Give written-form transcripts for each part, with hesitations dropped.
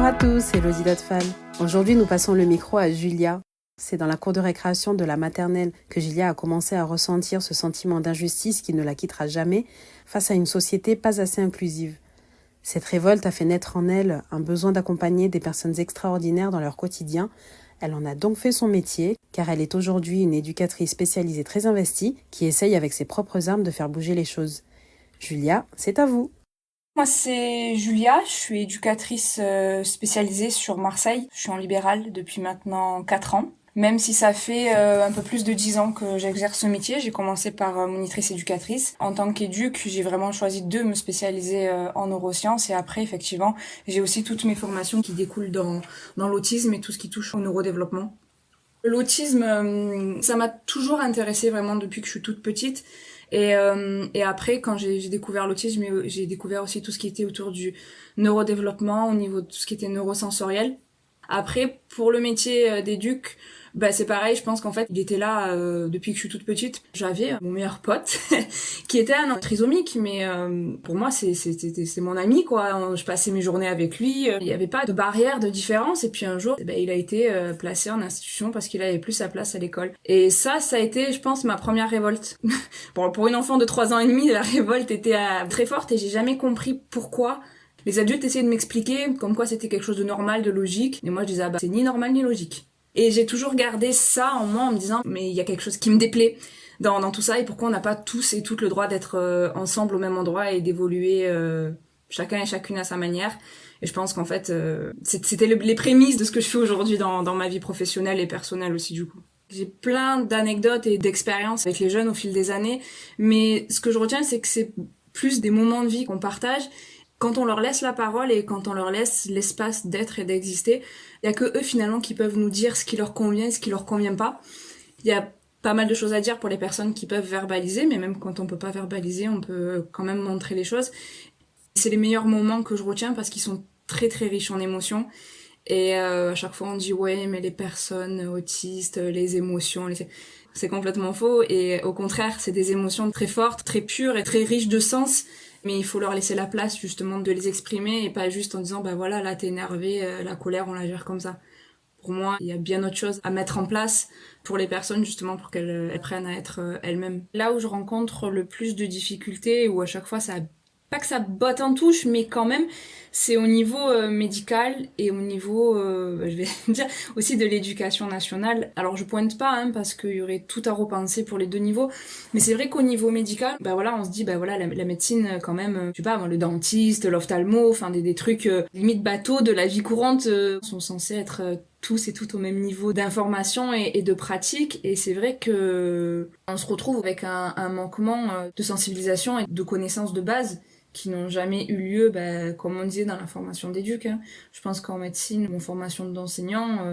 Bonjour à tous, c'est Elodie Dotfan. Aujourd'hui, nous passons le micro à Julia. C'est dans la cour de récréation de la maternelle que Julia a commencé à ressentir ce sentiment d'injustice qui ne la quittera jamais face à une société pas assez inclusive. Cette révolte a fait naître en elle un besoin d'accompagner des personnes extraordinaires dans leur quotidien. Elle en a donc fait son métier, car elle est aujourd'hui une éducatrice spécialisée très investie qui essaye avec ses propres armes de faire bouger les choses. Julia, c'est à vous. Moi, c'est Julia, je suis éducatrice spécialisée sur Marseille. Je suis en libéral depuis maintenant 4 ans. Même si ça fait un peu plus de 10 ans que j'exerce ce métier, j'ai commencé par monitrice éducatrice. En tant qu'éduc, j'ai vraiment choisi de me spécialiser en neurosciences et après, effectivement, j'ai aussi toutes mes formations qui découlent dans l'autisme et tout ce qui touche au neurodéveloppement. L'autisme, ça m'a toujours intéressée vraiment depuis que je suis toute petite. Et après, quand j'ai découvert l'autisme, j'ai découvert aussi tout ce qui était autour du neurodéveloppement, au niveau de tout ce qui était neurosensoriel. Après, pour le métier d'éduc, c'est pareil, je pense qu'en fait, il était là depuis que je suis toute petite. J'avais mon meilleur pote qui était un trisomique, mais pour moi, c'est mon ami, quoi. Je passais mes journées avec lui, il n'y avait pas de barrière de différence. Et puis un jour, il a été placé en institution parce qu'il avait plus sa place à l'école. Et ça a été, je pense, ma première révolte. Pour une enfant de 3 ans et demi, la révolte était très forte et j'ai jamais compris pourquoi. Les adultes essayaient de m'expliquer comme quoi c'était quelque chose de normal, de logique. Et moi, je disais, c'est ni normal ni logique. Et j'ai toujours gardé ça en moi en me disant, mais il y a quelque chose qui me déplaît dans tout ça et pourquoi on n'a pas tous et toutes le droit d'être ensemble au même endroit et d'évoluer chacun et chacune à sa manière. Et je pense qu'en fait, c'était les prémices de ce que je fais aujourd'hui dans ma vie professionnelle et personnelle aussi, du coup. J'ai plein d'anecdotes et d'expériences avec les jeunes au fil des années, mais ce que je retiens, c'est que c'est plus des moments de vie qu'on partage. Quand on leur laisse la parole et quand on leur laisse l'espace d'être et d'exister, il y a que eux finalement qui peuvent nous dire ce qui leur convient et ce qui leur convient pas. Il y a pas mal de choses à dire pour les personnes qui peuvent verbaliser, mais même quand on peut pas verbaliser, on peut quand même montrer les choses. C'est les meilleurs moments que je retiens parce qu'ils sont très très riches en émotions. Et à chaque fois on dit ouais mais les personnes autistes, les émotions, c'est complètement faux. Et au contraire, c'est des émotions très fortes, très pures et très riches de sens. Mais il faut leur laisser la place justement de les exprimer et pas juste en disant voilà là t'es énervé, la colère on la gère comme ça. Pour moi, il y a bien autre chose à mettre en place pour les personnes justement pour qu'elles apprennent à être elles-mêmes. Là où je rencontre le plus de difficultés, où à chaque fois ça pas que ça botte en touche, mais quand même, c'est au niveau médical et au niveau, je vais dire, aussi de l'éducation nationale. Alors je pointe pas, parce qu'il y aurait tout à repenser pour les deux niveaux, mais c'est vrai qu'au niveau médical, on se dit, la médecine, quand même, je sais pas, le dentiste, l'ophtalmo, enfin des trucs limite bateaux de la vie courante sont censés être tous et toutes au même niveau d'information et de pratique, et c'est vrai que on se retrouve avec un manquement de sensibilisation et de connaissances de base qui n'ont jamais eu lieu, comme on disait dans la formation d'éduc. Je pense qu'en médecine, mon formation d'enseignant,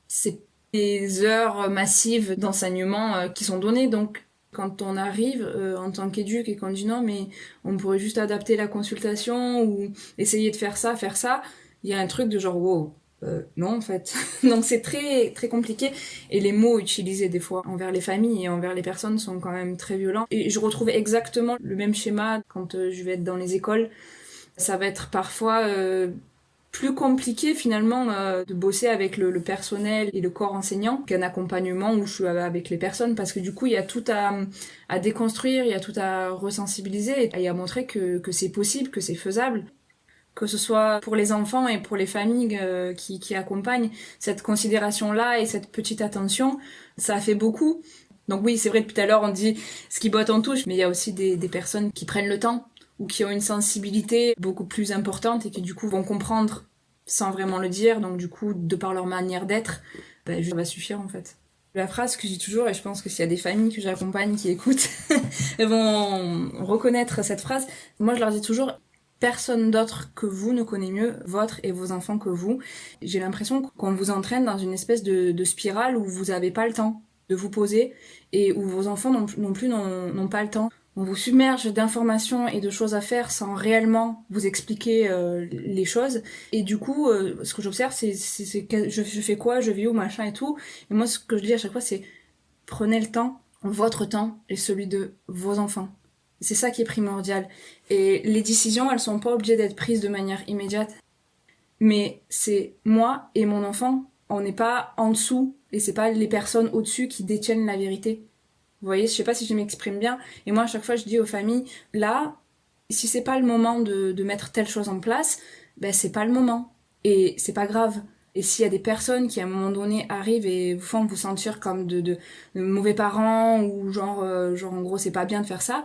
c'est des heures massives d'enseignement qui sont données. Donc, quand on arrive en tant qu'éduc et qu'on dit non, mais on pourrait juste adapter la consultation ou essayer de faire ça, il y a un truc de genre wow. Non en fait. Donc c'est très très compliqué et les mots utilisés des fois envers les familles et envers les personnes sont quand même très violents. Et je retrouve exactement le même schéma quand je vais être dans les écoles. Ça va être parfois plus compliqué finalement de bosser avec le personnel et le corps enseignant qu'un accompagnement où je suis avec les personnes parce que du coup il y a tout à déconstruire, il y a tout à resensibiliser et à montrer que c'est possible, que c'est faisable. Que ce soit pour les enfants et pour les familles qui accompagnent, cette considération-là et cette petite attention, ça a fait beaucoup. Donc oui, c'est vrai, depuis tout à l'heure, on dit ce qui botte en touche, mais il y a aussi des personnes qui prennent le temps ou qui ont une sensibilité beaucoup plus importante et qui du coup vont comprendre sans vraiment le dire, donc du coup, de par leur manière d'être, ça va suffire en fait. La phrase que j'ai toujours, et je pense que s'il y a des familles que j'accompagne qui écoutent, elles vont reconnaître cette phrase. Moi, je leur dis toujours, personne d'autre que vous ne connaît mieux votre et vos enfants que vous. J'ai l'impression qu'on vous entraîne dans une espèce de spirale où vous n'avez pas le temps de vous poser et où vos enfants non plus n'ont pas le temps. On vous submerge d'informations et de choses à faire sans réellement vous expliquer les choses. Et du coup, ce que j'observe, c'est que je fais quoi, je vis où, machin et tout. Et moi, ce que je dis à chaque fois, c'est prenez le temps, votre temps et celui de vos enfants. C'est ça qui est primordial. Et les décisions, elles sont pas obligées d'être prises de manière immédiate. Mais c'est moi et mon enfant, on n'est pas en dessous et c'est pas les personnes au-dessus qui détiennent la vérité. Vous voyez, je sais pas si je m'exprime bien. Et moi, à chaque fois, je dis aux familles, là, si c'est pas le moment de mettre telle chose en place, ben c'est pas le moment. Et c'est pas grave. Et s'il y a des personnes qui, à un moment donné, arrivent et vous font vous sentir comme de mauvais parents ou genre, en gros, c'est pas bien de faire ça,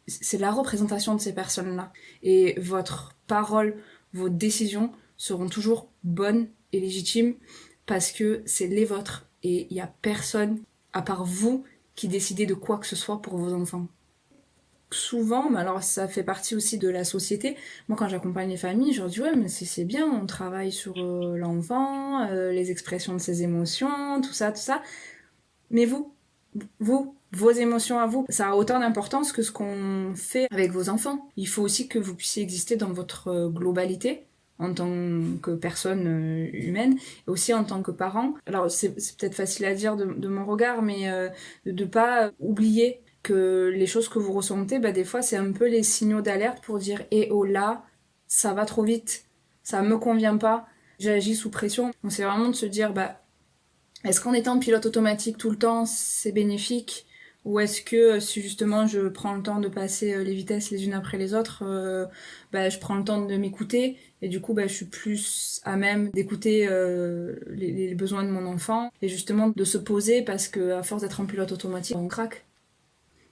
c'est la représentation de ces personnes-là. Et votre parole, vos décisions seront toujours bonnes et légitimes parce que c'est les vôtres. Et il y a personne, à part vous, qui décidez de quoi que ce soit pour vos enfants. Souvent, mais alors ça fait partie aussi de la société, moi quand j'accompagne les familles, je leur dis ouais mais c'est bien, on travaille sur l'enfant, les expressions de ses émotions, tout ça, mais vos émotions à vous, ça a autant d'importance que ce qu'on fait avec vos enfants. Il faut aussi que vous puissiez exister dans votre globalité, en tant que personne humaine, et aussi en tant que parent. Alors c'est peut-être facile à dire de mon regard, mais de pas oublier que les choses que vous ressentez, bah, des fois c'est un peu les signaux d'alerte pour dire « Eh oh là, ça va trop vite, ça me convient pas, j'agis sous pression ». Donc c'est vraiment de se dire bah, est-ce qu'en étant pilote automatique tout le temps, c'est bénéfique ? Ou est-ce que si justement je prends le temps de passer les vitesses les unes après les autres, bah, je prends le temps de m'écouter et du coup bah, je suis plus à même d'écouter les besoins de mon enfant et justement de se poser parce que à force d'être en pilote automatique, on craque.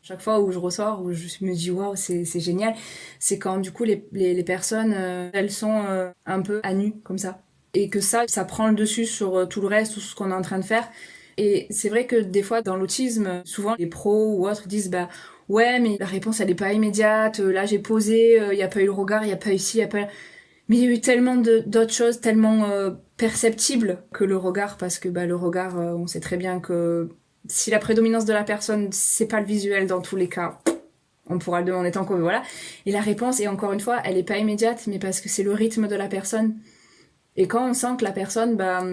Chaque fois où je ressors, où je me dis waouh c'est génial, c'est quand du coup les personnes elles sont un peu à nu comme ça. Et que ça prend le dessus sur tout le reste, tout ce qu'on est en train de faire. Et c'est vrai que des fois, dans l'autisme, souvent les pros ou autres disent bah ouais, mais la réponse elle est pas immédiate, là j'ai posé, il y a pas eu le regard, il y a pas eu ci, il y a pas... Mais il y a eu tellement d'autres choses, tellement perceptibles que le regard, parce que bah le regard, on sait très bien que si la prédominance de la personne, c'est pas le visuel dans tous les cas, on pourra le demander tant qu'on veut, voilà. Et la réponse, et encore une fois, elle est pas immédiate, mais parce que c'est le rythme de la personne. Et quand on sent que la personne, bah,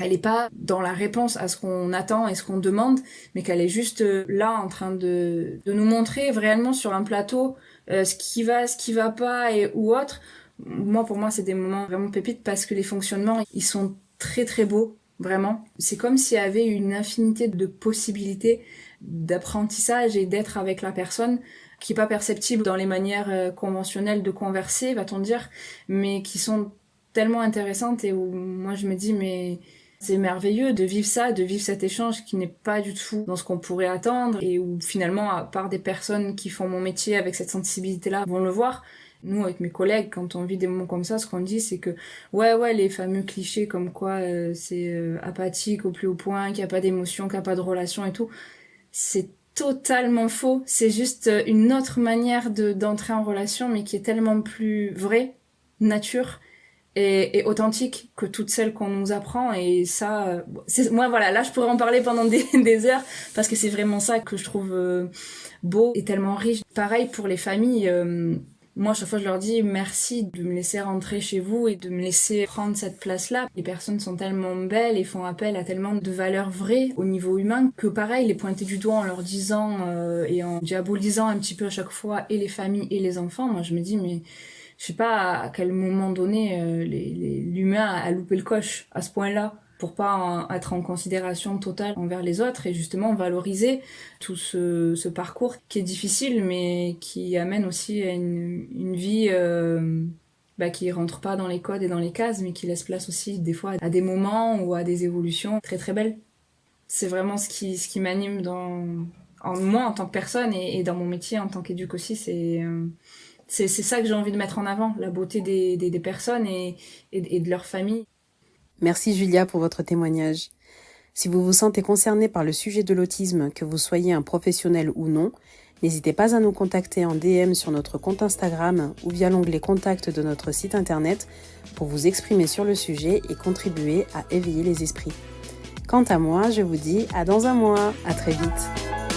elle est pas dans la réponse à ce qu'on attend et ce qu'on demande, mais qu'elle est juste là en train de nous montrer réellement sur un plateau ce qui va pas et ou autre. Moi, pour moi, c'est des moments vraiment pépites parce que les fonctionnements, ils sont très très beaux, vraiment. C'est comme s'il y avait une infinité de possibilités d'apprentissage et d'être avec la personne qui est pas perceptible dans les manières conventionnelles de converser, va-t-on dire, mais qui sont tellement intéressante et où moi je me dis mais c'est merveilleux de vivre ça, de vivre cet échange qui n'est pas du tout dans ce qu'on pourrait attendre et où finalement à part des personnes qui font mon métier avec cette sensibilité-là vont le voir. Nous avec mes collègues quand on vit des moments comme ça, ce qu'on dit c'est que ouais les fameux clichés comme quoi c'est apathique au plus haut point, qu'il n'y a pas d'émotion, qu'il n'y a pas de relation et tout, c'est totalement faux. C'est juste une autre manière d'entrer en relation mais qui est tellement plus vraie, nature et authentique que toutes celles qu'on nous apprend et ça moi voilà, là je pourrais en parler pendant des heures parce que c'est vraiment ça que je trouve beau et tellement riche. Pareil pour les familles, moi chaque fois je leur dis merci de me laisser rentrer chez vous et de me laisser prendre cette place-là. Les personnes sont tellement belles et font appel à tellement de valeurs vraies au niveau humain que pareil, les pointer du doigt en leur disant et en diabolisant un petit peu à chaque fois et les familles et les enfants, moi je me dis mais je sais pas à quel moment donné l'humain a loupé le coche à ce point-là pour pas être en considération totale envers les autres et justement valoriser tout ce parcours qui est difficile mais qui amène aussi à une vie qui rentre pas dans les codes et dans les cases mais qui laisse place aussi des fois à des moments ou à des évolutions très très belles. C'est vraiment ce qui m'anime en moi en tant que personne et dans mon métier en tant qu'éduc aussi, c'est ça que j'ai envie de mettre en avant, la beauté des personnes et de leur famille. Merci Julia pour votre témoignage. Si vous vous sentez concerné par le sujet de l'autisme, que vous soyez un professionnel ou non, n'hésitez pas à nous contacter en DM sur notre compte Instagram ou via l'onglet Contact de notre site internet pour vous exprimer sur le sujet et contribuer à éveiller les esprits. Quant à moi, je vous dis à dans un mois, à très vite.